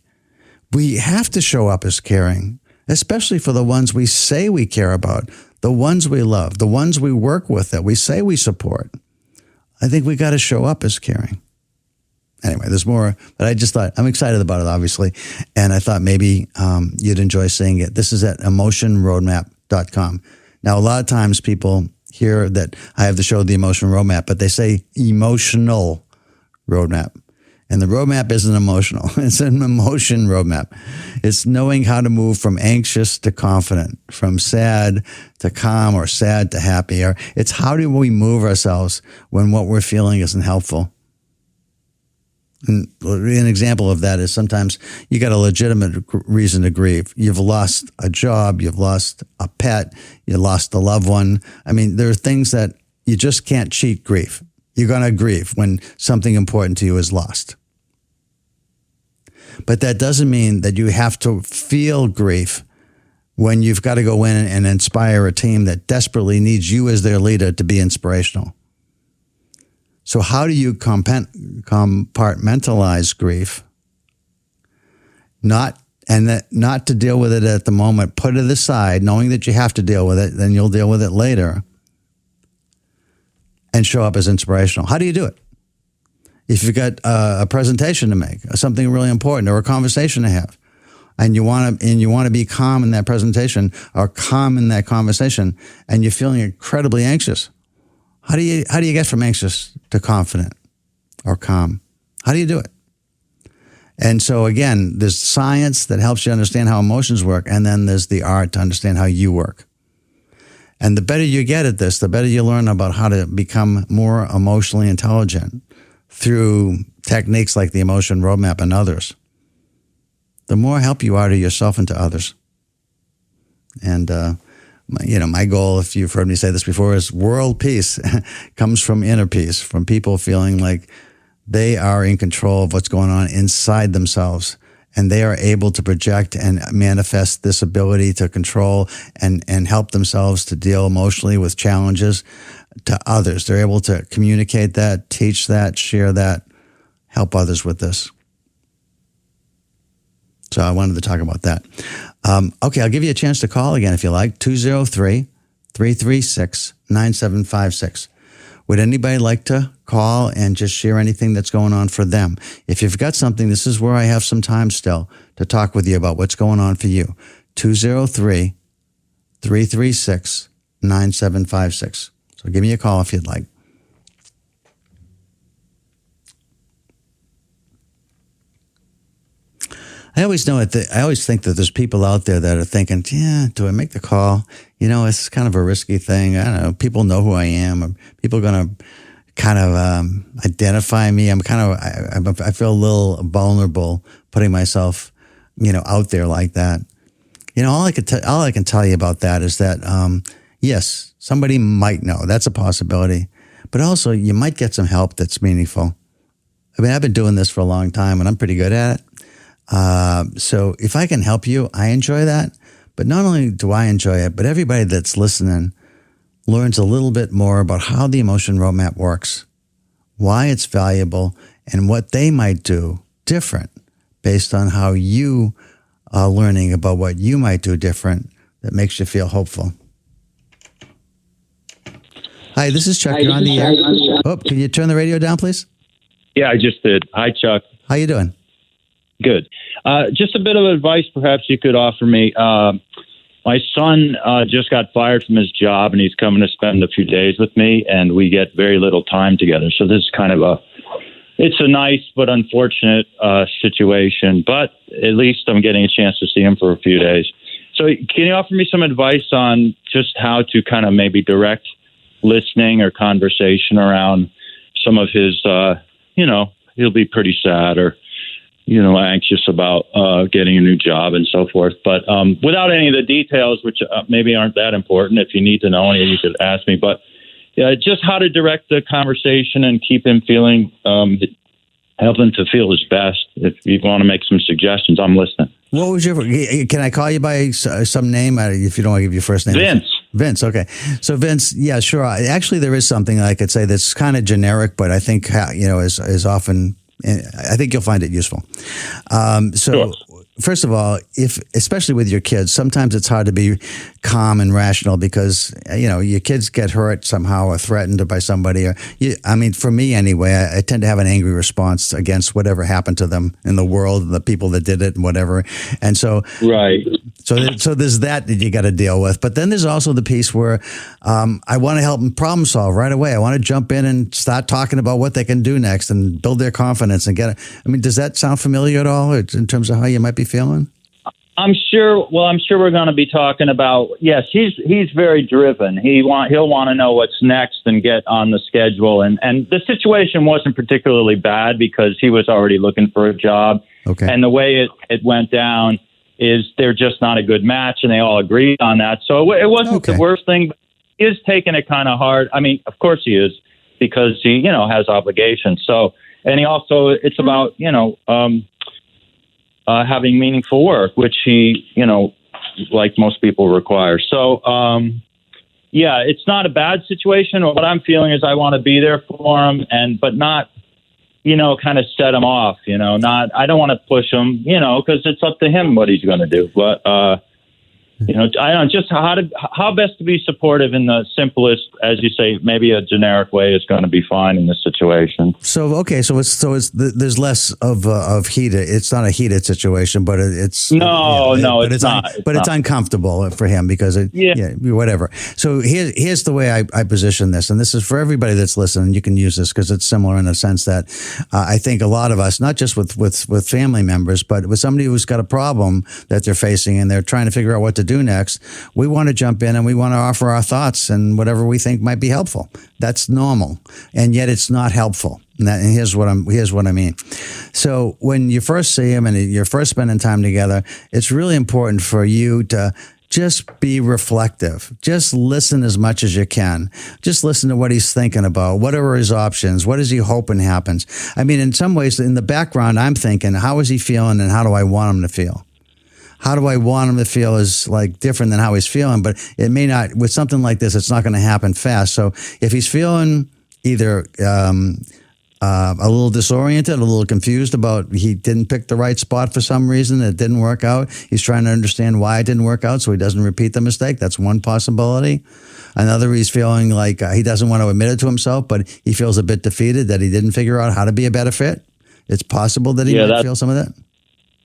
we have to show up as caring, especially for the ones we say we care about, the ones we love, the ones we work with that we say we support. I think we got to show up as caring. Anyway, there's more, but I just thought, I'm excited about it, obviously, and I thought maybe you'd enjoy seeing it. This is at emotionroadmap.com. Now, a lot of times people hear that I have the show, The Emotion Roadmap, but they say emotional roadmap. And the roadmap isn't emotional. It's an emotion roadmap. It's knowing how to move from anxious to confident, from sad to calm, or sad to happy. Or it's how do we move ourselves when what we're feeling isn't helpful. And an example of that is sometimes you got a legitimate reason to grieve. You've lost a job, you've lost a pet, you lost a loved one. I mean, there are things that you just can't cheat grief. You're going to grieve when something important to you is lost. But that doesn't mean that you have to feel grief when you've got to go in and inspire a team that desperately needs you as their leader to be inspirational. So how do you compartmentalize grief? Not to deal with it at the moment, put it aside, knowing that you have to deal with it, then you'll deal with it later, and show up as inspirational. How do you do it? If you've got a presentation to make, something really important, or a conversation to have, and you want to be calm in that presentation or calm in that conversation, and you're feeling incredibly anxious, how do you get from anxious to confident or calm? How do you do it? And so again, there's science that helps you understand how emotions work, and then there's the art to understand how you work. And the better you get at this, the better you learn about how to become more emotionally intelligent through techniques like the Emotion Roadmap and others, the more help you are to yourself and to others. And, my goal, if you've heard me say this before, is world peace comes from inner peace, from people feeling like they are in control of what's going on inside themselves, and they are able to project and manifest this ability to control and help themselves to deal emotionally with challenges to others. They're able to communicate that, teach that, share that, help others with this. So I wanted to talk about that. Okay, I'll give you a chance to call again if you like, 203-336-9756. Would anybody like to call and just share anything that's going on for them? If you've got something, this is where I have some time still to talk with you about what's going on for you. 203-336-9756. So give me a call if you'd like. I always think that there's people out there that are thinking, yeah, do I make the call? It's kind of a risky thing. I don't know. People know who I am. Are people going to kind of identify me? I feel a little vulnerable putting myself, out there like that. All I can tell you about that is that, yes, somebody might know. That's a possibility. But also, you might get some help that's meaningful. I mean, I've been doing this for a long time, and I'm pretty good at it. So if I can help you, I enjoy that. But not only do I enjoy it, but everybody that's listening learns a little bit more about how the Emotion Roadmap works, why it's valuable, and what they might do different based on how you are learning about what you might do different that makes you feel hopeful. Hi, this is Chuck. You're on the air. Oh, can you turn the radio down, please? Yeah, I just did. Hi, Chuck. How you doing? Good. Just a bit of advice perhaps you could offer me. My son just got fired from his job, and he's coming to spend a few days with me, and we get very little time together. So this is kind of it's a nice but unfortunate situation, but at least I'm getting a chance to see him for a few days. So can you offer me some advice on just how to kind of maybe direct listening or conversation around some of his, he'll be pretty sad or anxious about getting a new job and so forth. But without any of the details, which maybe aren't that important, if you need to know any, you could ask me. But just how to direct the conversation and keep him feeling, help him to feel his best. If you want to make some suggestions, I'm listening. What was can I call you by some name if you don't want to give your first name? Vince, okay. So Vince, yeah, sure. Actually, there is something I could say that's kind of generic, but I think, is often... I think you'll find it useful. Sure. First of all, especially with your kids, sometimes it's hard to be calm and rational because, your kids get hurt somehow or threatened by somebody. For me anyway, I tend to have an angry response against whatever happened to them in the world, the people that did it and whatever. And so, right. So there's that you got to deal with. But then there's also the piece where I want to help them problem solve right away. I want to jump in and start talking about what they can do next and build their confidence and get it. I mean, does that sound familiar at all in terms of how you might be feeling? I'm sure we're going to be talking about, yes, he's very driven. He'll want to know what's next and get on the schedule. And the situation wasn't particularly bad because he was already looking for a job. Okay. And the way it went down is they're just not a good match, and they all agreed on that. So it wasn't the worst thing. But he is taking it kind of hard. I mean, of course he is, because he, has obligations. So, and he also, it's about, having meaningful work, which he, like most people require. So, yeah, it's not a bad situation. What I'm feeling is I want to be there for him, but not, kind of set him off. I don't want to push him, because it's up to him what he's going to do. But I don't just how best to be supportive in the simplest, as you say, maybe a generic way is going to be fine in this situation. So there's less of heated. It's not a heated situation, but it's it's not. It's uncomfortable for him because whatever. So here's the way I position this, and this is for everybody that's listening. You can use this because it's similar in a sense that I think a lot of us, not just with family members, but with somebody who's got a problem that they're facing and they're trying to figure out what to do next, we want to jump in and we want to offer our thoughts and whatever we think might be helpful. That's normal, and yet it's not helpful. And here's what I mean. So when you first see him and you're first spending time together, it's really important for you to just be reflective. Just listen as much as you can. Just listen to what he's thinking about. What are his options? What is he hoping happens? I mean, in some ways, in the background, I'm thinking, how is he feeling and how do I want him to feel? How do I want him to feel is like different than how he's feeling, but it may not, with something like this, it's not going to happen fast. So if he's feeling either a little disoriented, a little confused about he didn't pick the right spot for some reason, it didn't work out, he's trying to understand why it didn't work out so he doesn't repeat the mistake. That's one possibility. Another, he's feeling like he doesn't want to admit it to himself, but he feels a bit defeated that he didn't figure out how to be a better fit. It's possible that he might feel some of that.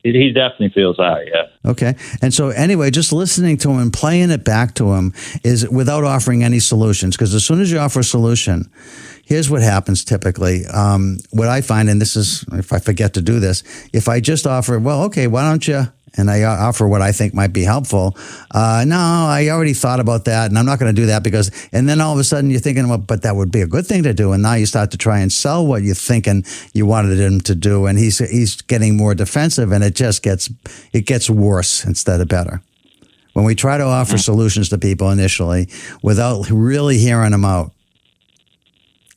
He definitely feels that, yeah. Okay. And so anyway, just listening to him and playing it back to him is without offering any solutions. Because as soon as you offer a solution, here's what happens typically. What I find, and this is, if I forget to do this, if I just offer, well, okay, why don't you, and I offer what I think might be helpful. No, I already thought about that, and I'm not going to do that because, and then all of a sudden you're thinking, well, but that would be a good thing to do. And now you start to try and sell what you're thinking you wanted him to do. And he's getting more defensive, and it gets worse instead of better. When we try to offer solutions to people initially without really hearing them out,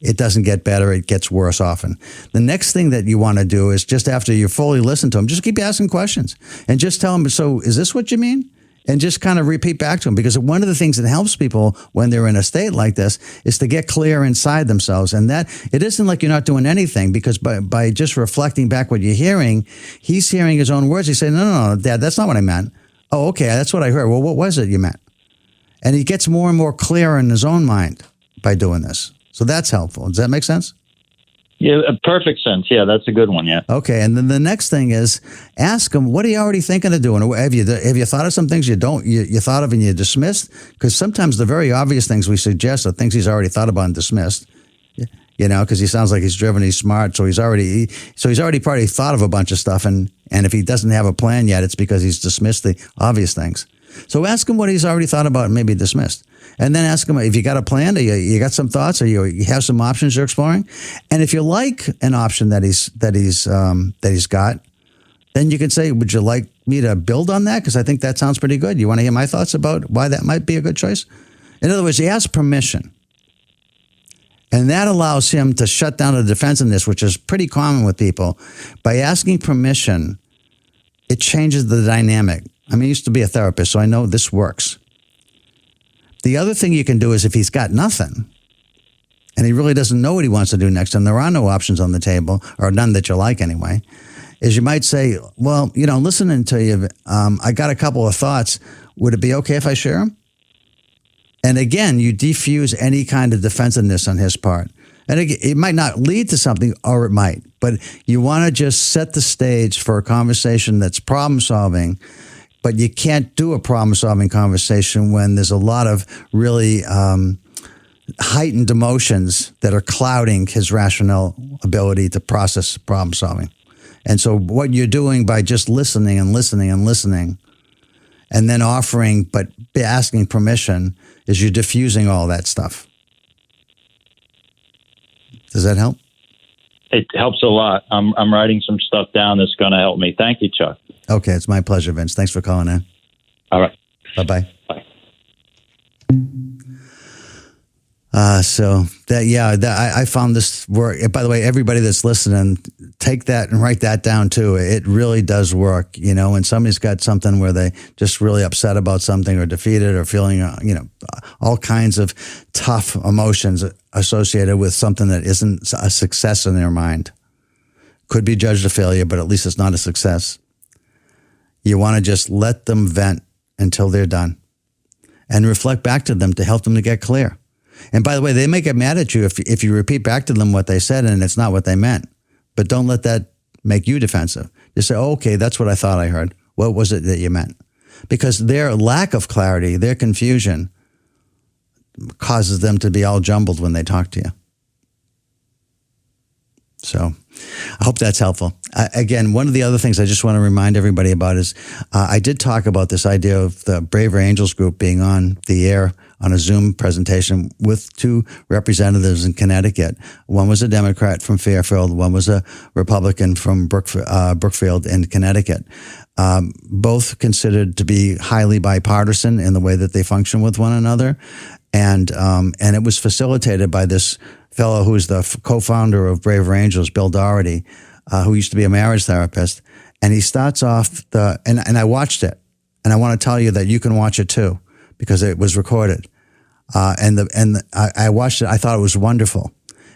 it doesn't get better. It gets worse often. The next thing that you want to do is just after you fully listen to them, just keep asking questions and just tell them, so is this what you mean? And just kind of repeat back to them, because one of the things that helps people when they're in a state like this is to get clear inside themselves. And that it isn't like you're not doing anything, because by just reflecting back what you're hearing, he's hearing his own words. He said, no, Dad, that's not what I meant. Oh, okay, that's what I heard. Well, what was it you meant? And he gets more and more clear in his own mind by doing this. So that's helpful. Does that make sense? Yeah, perfect sense. Yeah, that's a good one. Yeah. Okay, and then the next thing is ask him, what are you already thinking of doing? Have you thought of some things you thought of and you dismissed? Because sometimes the very obvious things we suggest are things he's already thought about and dismissed. Because he sounds like he's driven, he's smart, so he's already probably thought of a bunch of stuff, and if he doesn't have a plan yet, it's because he's dismissed the obvious things. So ask him what he's already thought about and maybe dismissed. And then ask him if you got a plan, or you got some thoughts, or you have some options you're exploring. And if you like an option that he's got, then you can say, would you like me to build on that? Because I think that sounds pretty good. You want to hear my thoughts about why that might be a good choice? In other words, he asks permission. And that allows him to shut down the defensiveness, which is pretty common with people. By asking permission, it changes the dynamic. I used to be a therapist, so I know this works. The other thing you can do is if he's got nothing and he really doesn't know what he wants to do next, and there are no options on the table, or none that you like anyway, is you might say, well, listening to you, I got a couple of thoughts. Would it be okay if I share them? And again, you defuse any kind of defensiveness on his part. And it might not lead to something, or it might, but you want to just set the stage for a conversation that's problem solving. But you can't do a problem-solving conversation when there's a lot of really heightened emotions that are clouding his rational ability to process problem-solving. And so what you're doing by just listening and listening and listening, and then offering but asking permission, is you're diffusing all that stuff. Does that help? It helps a lot. I'm writing some stuff down that's going to help me. Thank you, Chuck. Okay, it's my pleasure, Vince. Thanks for calling in. All right. Bye-bye. Bye. So I found this work. By the way, everybody that's listening, take that and write that down too. It really does work. When somebody's got something where they just really upset about something or defeated or feeling, all kinds of tough emotions associated with something that isn't a success in their mind. Could be judged a failure, but at least it's not a success. You want to just let them vent until they're done and reflect back to them to help them to get clear. And by the way, they may get mad at you if you repeat back to them what they said and it's not what they meant. But don't let that make you defensive. Just say, okay, that's what I thought I heard. What was it that you meant? Because their lack of clarity, their confusion causes them to be all jumbled when they talk to you. So I hope that's helpful. Again, one of the other things I just want to remind everybody about is I did talk about this idea of the Braver Angels group being on the air on a Zoom presentation with two representatives in Connecticut. One was a Democrat from Fairfield. One was a Republican from Brookfield in Connecticut. Both considered to be highly bipartisan in the way that they function with one another. And it was facilitated by this fellow who's the co-founder of Braver Angels, Bill Doherty, who used to be a marriage therapist. And he starts off and I watched it. And I want to tell you that you can watch it too, because it was recorded. I watched it. I thought it was wonderful.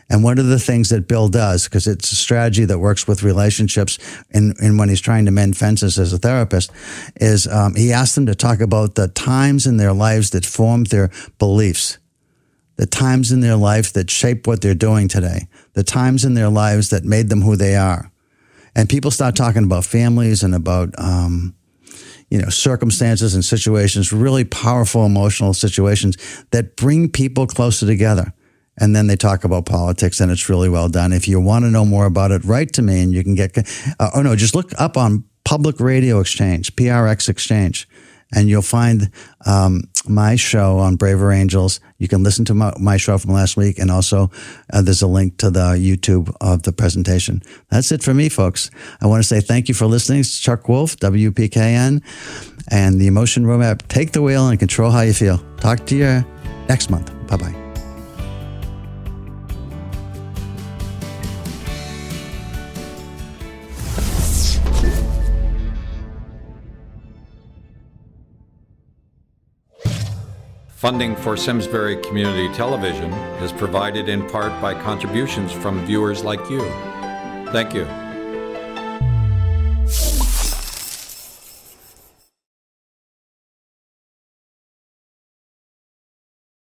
And one of the things that Bill does, because it's a strategy that works with relationships and when he's trying to mend fences as a therapist, is he asks them to talk about the times in their lives that formed their beliefs, the times in their life that shape what they're doing today, the times in their lives that made them who they are. And people start talking about families and about circumstances and situations, really powerful emotional situations that bring people closer together. And then they talk about politics, and it's really well done. If you want to know more about it, write to me and you can just look up on Public Radio Exchange, PRX Exchange, and you'll find my show on Braver Angels. You can listen to my show from last week, and also there's a link to the YouTube of the presentation. That's it for me, folks. I want to say thank you for listening. It's Chuck Wolf, WPKN, and the Emotion Roadmap. Take the wheel and control how you feel. Talk to you next month. Bye-bye. Funding for Simsbury Community Television is provided in part by contributions from viewers like you. Thank you.